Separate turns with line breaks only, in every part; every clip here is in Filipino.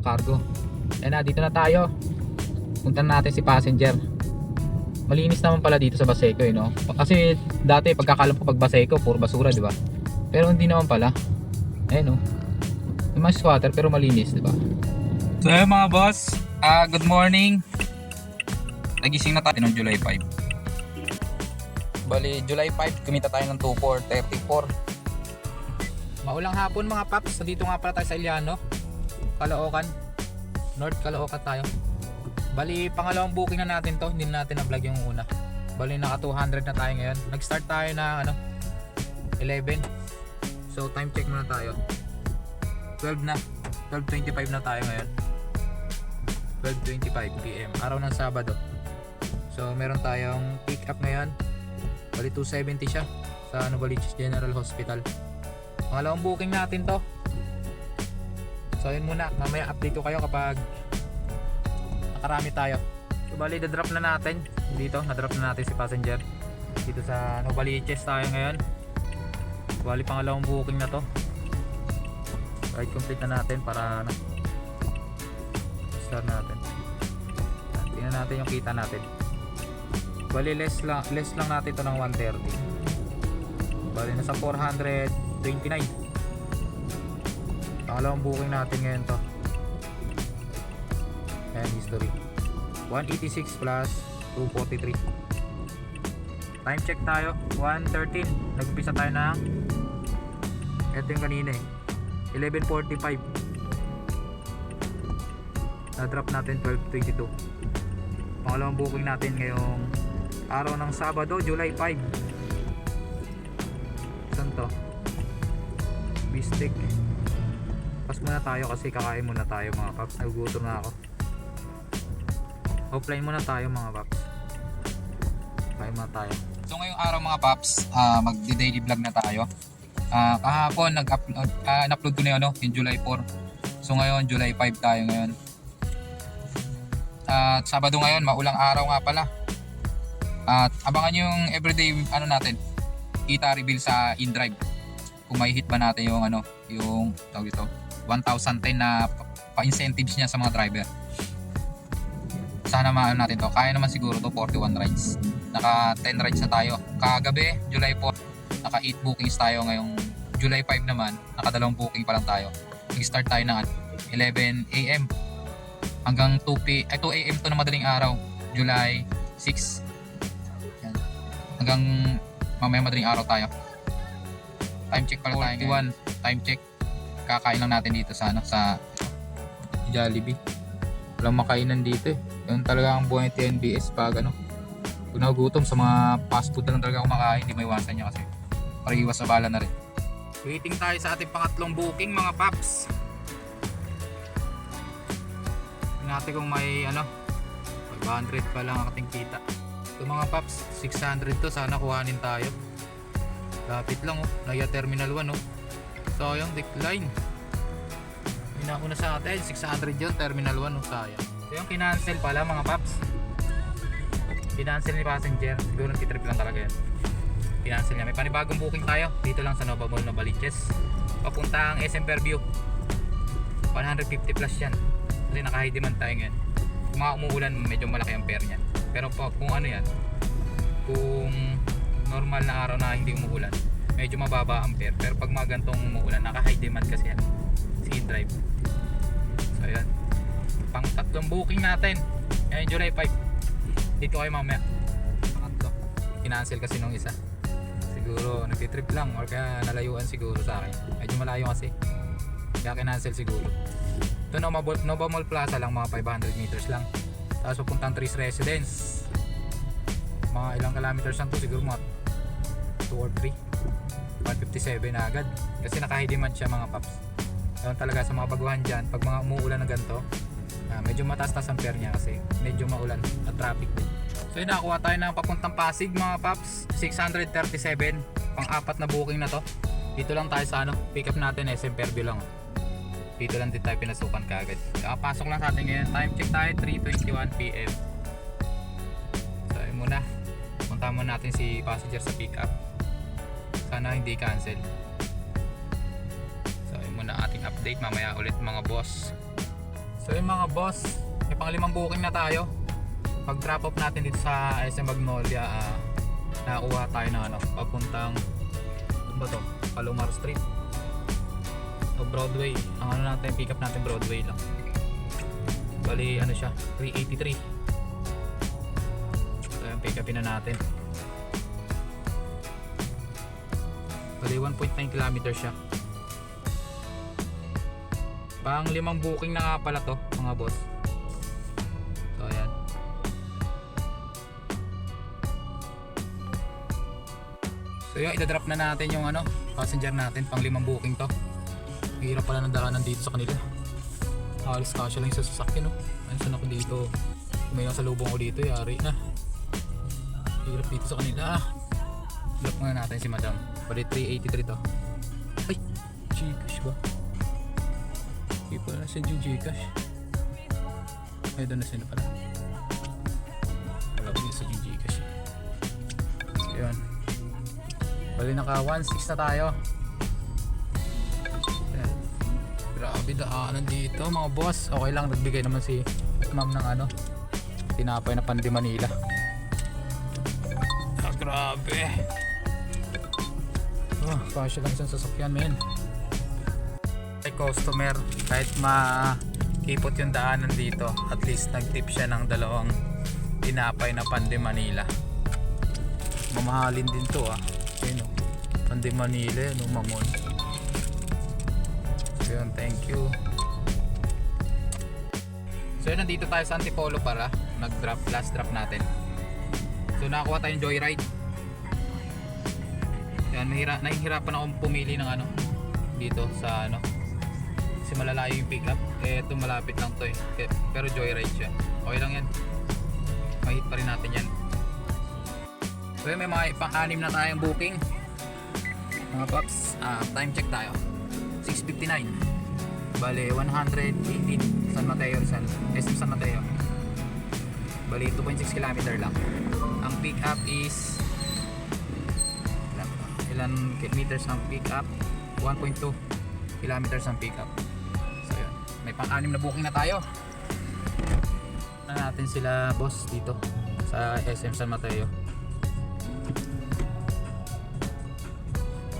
cargo. Ayan na, dito na tayo. Puntan natin si passenger. Malinis naman pala dito sa Baseco no? Kasi dati pagkakalam ko pag Baseco puro basura, di ba? Pero hindi naman pala. Ayan may mga squatter pero malinis, di ba? So ayun mga boss, good morning. Nagising na tayo noong July 5. Bali July 5 kumita tayo ng 2,434. Maulang hapon mga paps. Dito nga pala tayo sa Iliano, Caloocan, North Caloocan tayo. Bali pangalawang booking na natin to. Hindi natin na-vlog yung una. Bali naka 200 na tayo ngayon. Nag-start tayo na 11. So time check muna tayo. 12 na. 12:25 na tayo ngayon. 12:25 PM. Araw ng Sabado. So meron tayong pick up ngayon. Bali 270 siya sa Novaliches General Hospital. Pangalawang booking natin to. So yun muna. Mamaya update ko kayo kapag nakarami tayo. So bali drop na natin dito. Na-drop na natin si passenger dito sa Novaliches tayo ngayon. Bali pangalawang booking na to. Ride complete na natin para start natin. Tingnan natin yung kita natin. Bali less lang natin to ng 130. Bali nasa 429. Pangalawang booking natin ngayon to. Ayan history 186 plus 243. Time check tayo 1:13. Nag-umpisa tayo ng ito yung kanina 11:45. Na-drop natin 12:22. Pangalawang booking natin ngayong araw ng Sabado, July 5. Saan to? Bistik. Pas muna tayo kasi kakain muna tayo mga paps. Nagugutom na ako. Offline muna tayo mga paps. Kain muna tayo. So ngayong araw mga paps, magdi-daily vlog na tayo. Kahapon nag-upload ko na yun, yung July 4. So ngayon July 5 tayo ngayon. At Sabado ngayon, maulang araw nga pala. At abangan nyo yung everyday natin, kita reveal sa InDrive. Kung may hit ba natin yung yung tawag dito 1,010 na pa-incentives niya sa mga driver. Sana maano natin to. Kaya naman siguro to 41 rides. Naka 10 rides na tayo. Kagabi, July 4, naka 8 bookings tayo. Ngayong July 5 naman, naka 2 booking pa lang tayo. Nag-start tayo ng 11 AM hanggang 2 AM to na madaling araw, July 6. Yan. Hanggang mamaya madaling araw tayo. Time check pala tayo ngayon. Time check. Kakain lang natin dito sa sa Jollibee. Walang makainan dito Yung talaga ang buhay ng TNBS pag kung nagugutom sa mga fast food na lang talaga kumakain, hindi maiwasan niya kasi para iwas sa bala na rin. Waiting tayo sa ating pangatlong booking mga paps. Tingnan natin kung may 500 pa lang ang ating kita. Ito mga paps, 600 to, sana kuhanin tayo. Lapit lang Naya Terminal 1 So yung decline. Inauna sa atin, 600 yun, Terminal 1 sayang. So yung kinancel pala mga paps. Kinancel ni passenger, siguro nagtitrip lang talaga yan. Kinancel niya. May panibagong booking tayo dito lang sa Nova Mall Novaliches. Papunta ang SM Fairview. 150 plus yan. Kasi naka-high demand tayo ngayon. Kung mga umuulan, medyo malaki ang fare niyan. Pero kung yan, kung normal na araw na hindi umuulan, medyo mababa ang fare. Pero pag mga gantong umuulan, naka-high demand kasi yan. Si InDrive. So yan. Pang tatlong booking natin. Ngayon July 5. Dito kayo mamaya. Pangatlo. Kinancel kasi nung isa. Siguro nagtitrip lang or kaya nalayuan siguro sa akin. Medyo malayo kasi. Kaya kinancel siguro. Ito Nova Mall Plaza lang, mga 500 meters lang. Tapos pupuntang Trees Residence. Mga ilang kilometers lang to, siguro mga 2 or 3. 157 na agad. Kasi naka-high demand siya mga paps. Doon talaga sa mga baguhan dyan, pag mga umuulan na ganito, medyo mataas-taas ang fare niya kasi medyo maulan at traffic din. So yun, nakakuha tayo ng papuntang Pasig mga paps, 637, pang-apat na booking na to. Dito lang tayo sa pick up natin SM Fairview lang. Dito lang din tayo pinasukan kaagad. Pasok lang sa atin ngayon. Time check tayo 3:21 PM. So yun muna, punta muna natin si passenger sa pick up. Sana hindi cancel. So yun muna ating update, mamaya ulit mga boss. So yung mga boss, may pang 5 booking na tayo. Pag drop off natin dito sa SM Magnolia, nakakuha tayo ng ano, papuntang ano ba to? Palomar Street o Broadway. Ang ano natin, pick up natin Broadway lang. Bali ano siya, 383. So yung pick upin na natin. Bali 1.9 km siya. Pang 5 booking na nga pala to mga boss. So ayan. So yun, idadrop na natin yung ano, passenger natin. Pang 5 booking to. Hirap pala ng daanan dito sa kanila. Halos kasya lang yung sasakyan, no? Ayun ako dito. May nasa lubong ko dito, yari na. Hirap dito sa kanila. Drop muna natin si madam. Bali 383 to. Ay! Gcash ba? Hindi pala na siya yung Gcash. Ay, doon na siya na pala. Wala ko dito sa yung Gcash. So yun. Bali naka 1.6 na tayo. Ayan. Grabe daanan dito mga boss. Okay lang, nagbigay naman si ma'am ng ano, tinapay na Pandi Manila. Grabe. Kasya lang isang sasakyan, men. Ay customer, kahit makipot yung daanan dito, at least nagtip siya ng 2 tinapay na Pandi Manila. Mamahalin din to Ayun, Pandi Manila, Mamon. So yun, thank you. So yun, nandito tayo sa Antipolo para nag-drop, last drop natin. So nakakuha tayong joyride. Yan, nahihirapan akong pumili ng ano dito sa ano, kasi malalayo yung pick up. Ito malapit lang to pero joyride siya. Okay lang yan, mahit pa rin natin yan. So may mga pang-6 na tayong booking mga paps. Time check tayo, 6:59. Bale 118 San Mateo, SM San Mateo. Bali 2.6 km lang. Ang pick up is ilan meters ang pick up? 1.2 kilometers ang pick up. So yun, may pang-6 na booking na tayo. Na natin sila boss dito sa SM San Mateo.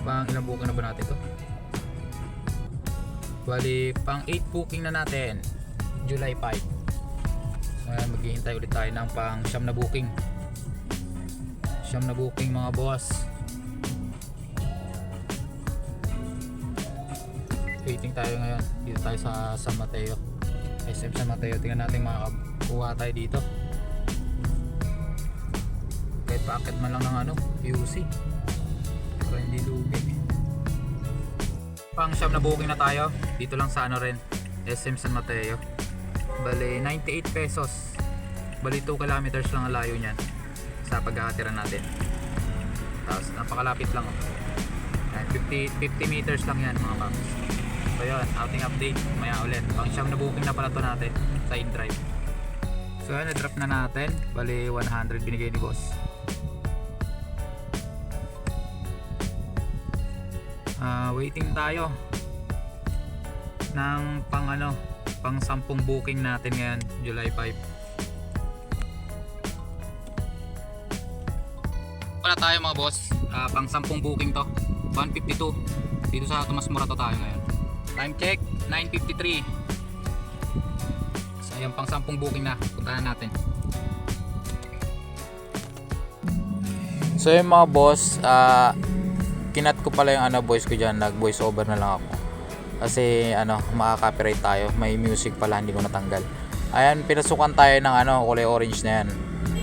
Pang ilang booking na ba natin to? Bali pang 8 booking na natin, July 5. So maghihintay ulit tayo ng pang 9 na booking. 9 na booking mga boss. Waiting tayo ngayon. Dito tayo sa San Mateo, SM San Mateo. Tingnan natin makakuha tayo dito. Kahit packet man lang ng ano, UC para hindi lugi. Pang 9 na booking na tayo. Dito lang sa ano rin, SM San Mateo. Bali 98 pesos. Bali 2 kilometers lang ang layo niyan sa paghahatiran natin. Tapos napakalapit lang 50 meters lang yan mga paps. So yun, outing update maya ulit. Pang 9 na booking na pala to natin sa in-drive. So yun, na-drop na natin. Bali 100 binigay ni boss. Waiting tayo ng pang ano, pang 10 booking natin ngayon, July 5. Wala tayo mga boss, pang 10 booking to, 152. Dito sa Tomas Morato tayo ngayon. Time check 9:53. So ayan, pang 10 booking na, puntahan natin. So yung mga boss, kinat ko pala yung ano, voice ko dyan, nag voice over na lang ako kasi ano, makaka-copyright tayo, may music pala hindi ko natanggal. Ayan, pinasukan tayo ng ano, kulay orange na yan.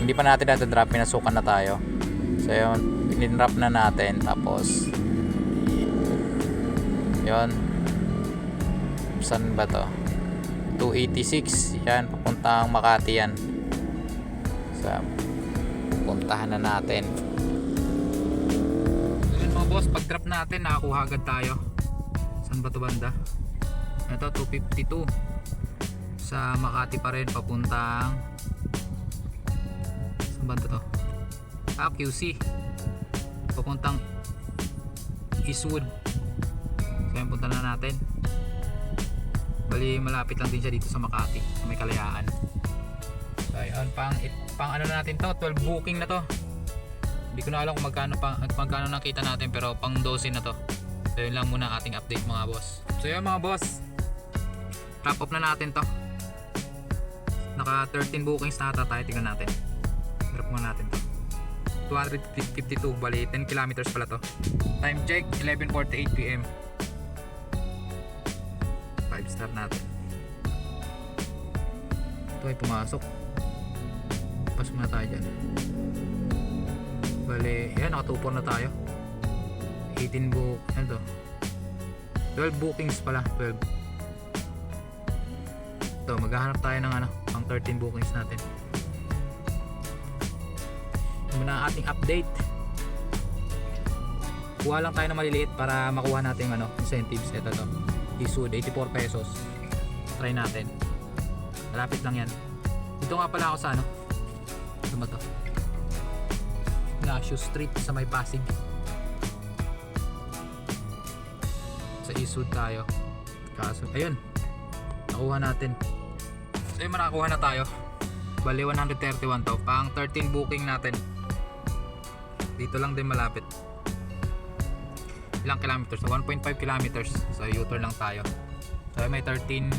Hindi pa natin natadrop, pinasukan na tayo. So yun, pinindrop na natin. Tapos yun, saan ba to? 286, yan, papuntang Makati yan. So pupuntahan na natin. Boss, pag drop natin nakakuha agad tayo. Saan ba to banda? Ito 252 sa Makati pa rin, papuntang saan banda to? QC, papuntang Eastwood. So yun, punta na natin. Bali malapit lang din siya dito sa Makati, sa may Kalayaan. So ayun, pang ano na natin to, 12 booking na to. Hindi ko na alam kung magkano nakita natin, pero pang 12 na to. So yun lang muna ating update mga boss. So yun mga boss, wrap up na natin to. Naka 13 bookings na ata tayo, tingnan natin. Drop muna natin to. 252, bali 10 kilometers pala to. Time check 11:48 PM. 5 star natin. Ito ay pumasok. Pas muna tayo dyan. Bali, yan, nakatupor na tayo. 18 book, ano to? 12 bookings pala, 12. Ito, maghahanap tayo ng ano, pang 13 bookings natin. Muna ang ating update. Kuha lang tayo ng maliliit para makuha natin yung ano, incentives. Ito to, Isud, 84 pesos. Try natin. Malapit lang yan. Dito nga pala ako sa ano, ano ba to? Ignacio Street sa may Pasig. Sa Isud tayo. Kaso, ayun, nakuha natin. So yun, nakakuha na tayo. Bali 131 to, pang 13 booking natin. Dito lang din malapit. Ilang kilometers? So 1.5 kilometers. So U-turn lang tayo. So may 13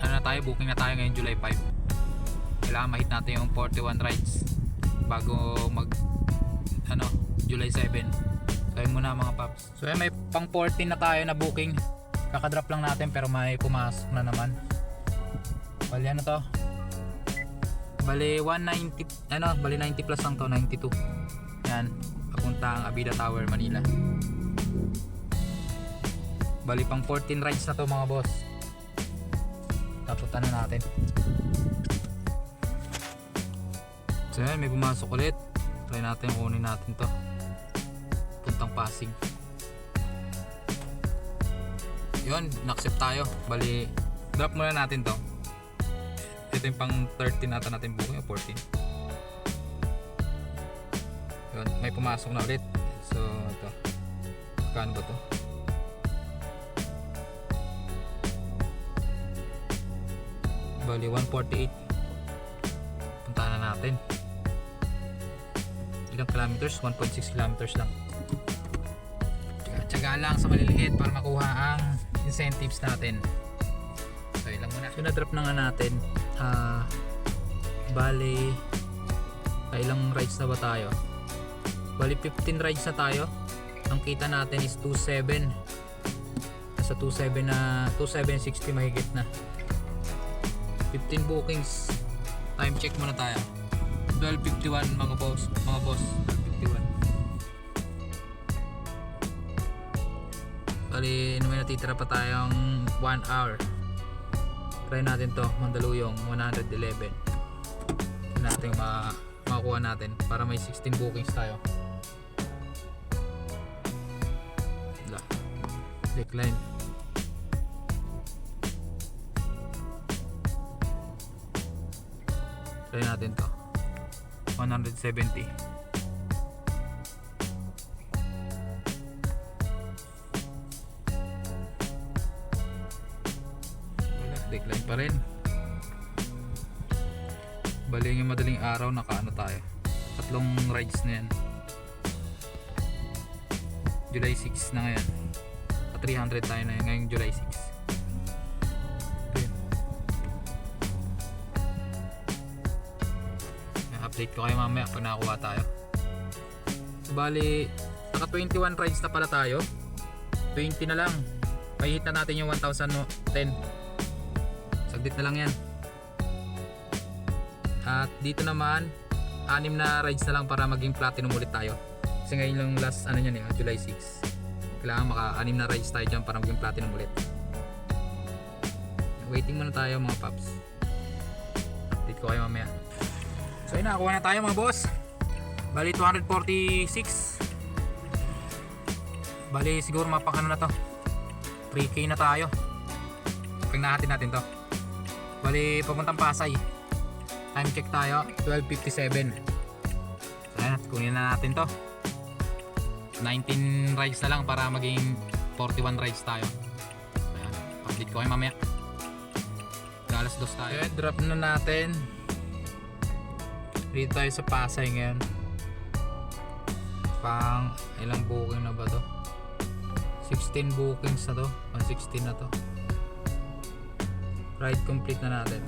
ano na tayo, booking na tayo ngayon July 5. Kailangan ma-hit natin yung 41 rides bago mag ano, July 7. So yun muna mga paps. So yun, may pang 14 na tayo na booking. Kakadrop lang natin pero may pumasok na naman. Bali ano to? Bali 190, ano, bali 90 plus lang to, 92. Yan, papunta ang Abida Tower, Manila. Bali pang 14 rides na to mga boss. Taputan na natin. So yan, may pumasok ulit. Try natin, kunin natin to. Puntang Pasig. Yun, na-accept tayo. Bali, drop muna natin to. Ito yung pang 13 ata natin booking o 14. Yun, may pumasok na ulit. So ito, kano ba to? Bali 148. Puntahan na natin. Ilang kilometers? 1.6 kilometers lang. Tsaga lang sa maliliit para makuha ang incentives natin. So ilang muna. So na-drop na nga natin. Bali ilang rides na ba tayo? Bali 15 rides na tayo. Ang kita natin is 27. Sa 27 na 2760 mahigit na. 15 bookings. Time check muna tayo. 12:51 mga boss. 12:51. Bali may natitira pa tayong 1 hour. Try natin to, Mandaluyong 111. Natin makakuha natin para may 16 bookings tayo. Decline. Try natin to, 170. Decline pa rin. Bali yung madaling araw, nakaano tayo, 3 rides na yan. July 6 na ngayon, 300 tayo na ngayong July 6. Okay. Update ko kayo mamaya pag nakakuha tayo. Bali naka 21 rides na pala tayo. 20 na lang, may hit na natin yung 1,010. Saglit na lang yan. At dito naman 6 na rides na lang para maging platinum ulit tayo. Kasi ngayon lang last ano yan, July 6. Kailangan maka-6 na rides tayo dyan para maging platinum ulit. Waiting muna tayo mga paps. Update ko kayo mamaya. So yun, nakakuha na tayo mga boss. Bali 246. Bali siguro mapakano na to, 3K na tayo pag nahatin natin to. Bali papuntang Pasay. Time check tayo 12:57. So ayan, kunin na natin to. 19 rides na lang para maging 41 rides tayo. Ayan, update ko kayo mamaya. mag-alas 2 tayo. Ayan, drop na natin. Dito tayo sa Pasay ngayon. Pang ilang booking na ba to? 16 bookings na to. 16 na to. Ride complete na natin.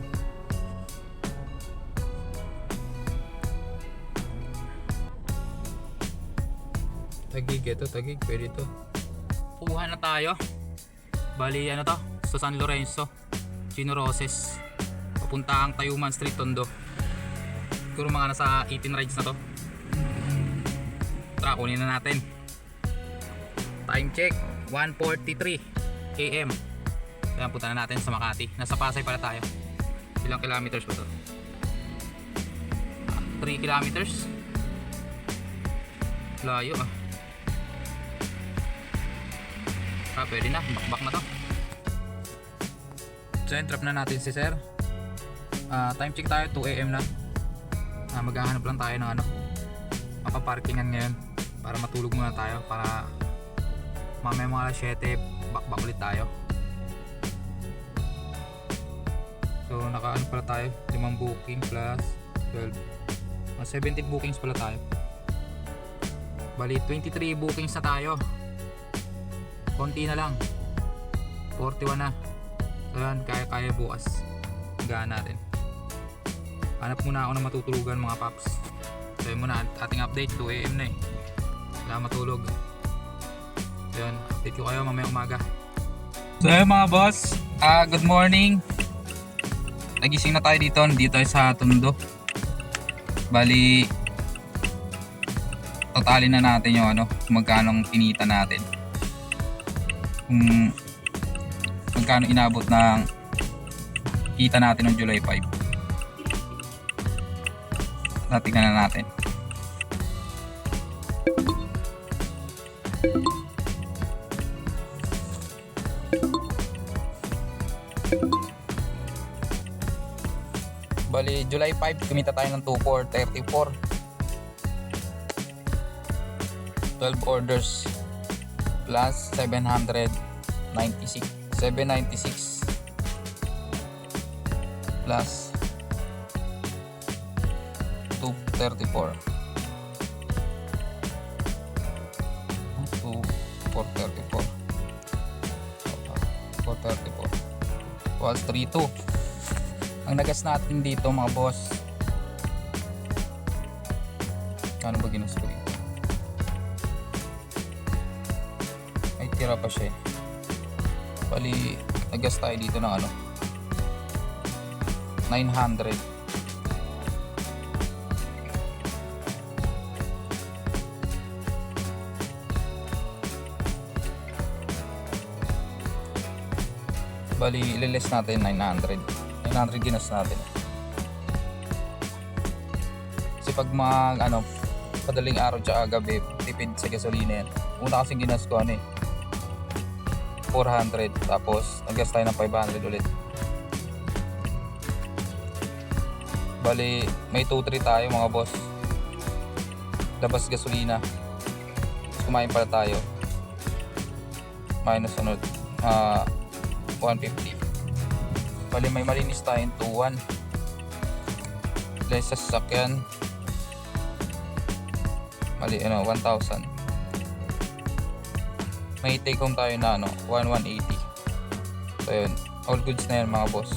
Tagig ito, Tagig, pwede to. Kuha na tayo. Bali ano to, sa San Lorenzo, Chino Roses, papuntang Tayuman Street, Tondo. Siguro mga nasa 18 rides na to. Tara, kunin na natin. Time check 1:43 AM. Kaya punta na natin sa Makati. Nasa Pasay pala tayo. Ilang kilometers ba to? 3 kilometers. Layo ah. Pwede na, bakbak na to. So yun, trap na natin si sir. Time check tayo 2 AM na. Maghahanap lang tayo ng ano, mapaparkingan ngayon para matulog muna tayo, para mamaya mga alas 7 bakbak ulit tayo. So naka ano pala tayo, 5 booking plus 12, 17 bookings pala tayo. Bali 23 bookings na tayo. Konti na lang, 41 na. So yan, kaya bukas gaan natin. Hanap muna ako ng matutulugan mga paps. So yun muna, ating update 2 AM na eh. Wala matulog. So yun, update ko kayo mamaya umaga. So yun mga boss, good morning. Nagising na tayo dito tayo sa Tondo. Bali totalin na natin yung ano, magkano kinita natin, kung magkano inabot ng kita natin ng July 5. Tingnan na natin. Bali July 5 kumita tayo ng 2,434. 12 orders plus 796 plus 234 was 32. Ang nagas natin dito mga boss, ano ba ginas ko dito? Ay tira pa siya eh. Bali nagas tayo dito ng ano, 900. Bali ililis natin 900 ginas natin. Kasi pag mga ano, padaling araw tsaka gabi, tipid sa gasolina yan. Una kasing ginas ko ano eh, 400, tapos nag-gas tayo ng 500 ulit. Bali may 2-3 tayo mga boss, labas gasolina, tapos kumain pala tayo, minus ano, 150. Bali may malinis tayong 2-1 less sa sasakyan. Mali ano, 1,000. May take home tayo na ano, 1,180. So yun, all goods na yan mga boss.